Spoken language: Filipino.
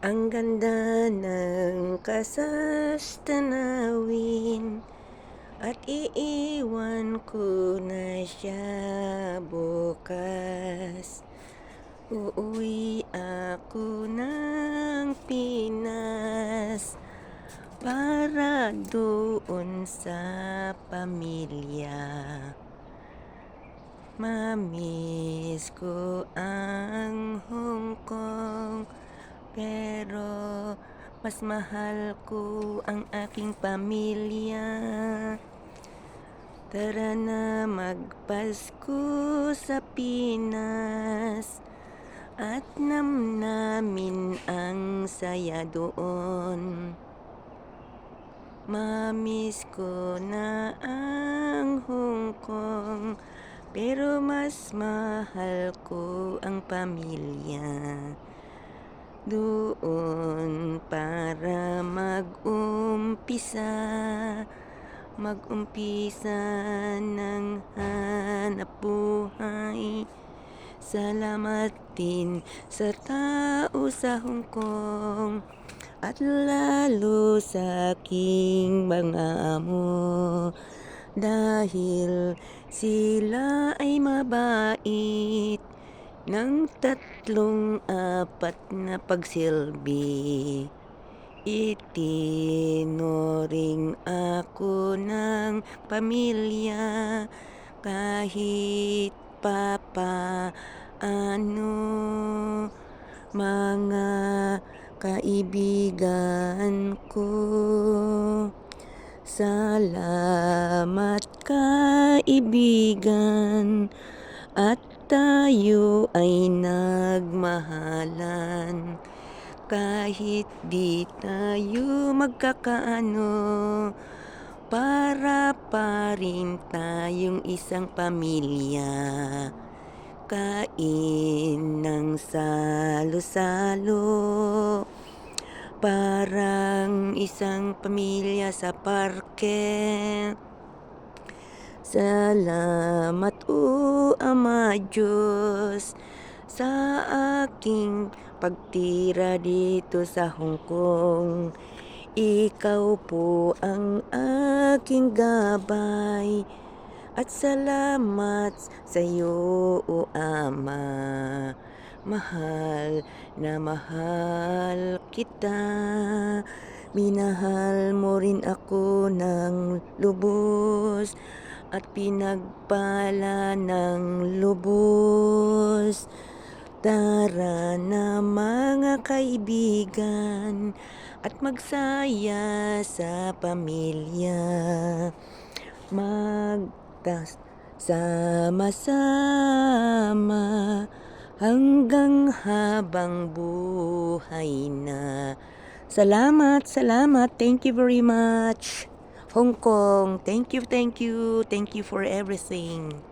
Ang ganda ng kasastanawin at iiwan ko na siya bukas. Uuwi ako ng Pinas para doon sa pamilya. Mamiss ko ang Hong Kong, pero mas mahal ko ang aking pamilya. Tara na magpasko sa Pinas at namnamin ang saya doon. Mamiss ko na ang Hong Kong, pero mas mahal ko ang pamilya. Doon para mag-umpisa ng hanap buhay. Salamat din sa tao sa Hong Kong at lalo sa aking mga amo, dahil sila ay mabait ng 3-4 na pagsilbi. Itinuring ako ng pamilya kahit ano, mga kaibigan ko. Salamat kaibigan, at tayo ay nagmahalan. Kahit di tayo magkakaano, para pa rin tayong isang pamilya. Kain ng salo-salo, parang isang pamilya sa parke. Salamat Ama Diyos sa aking pagtira dito sa Hong Kong. Ikaw po ang aking gabay, at salamat sa iyo, O Ama. Mahal na mahal kita. Minahal mo rin ako ng lubos at pinagpala ng lubos. Tara na mga kaibigan at magsaya sa pamilya. Sama-sama hanggang habang buhay na. Salamat. Thank you very much. Hong Kong, thank you for everything.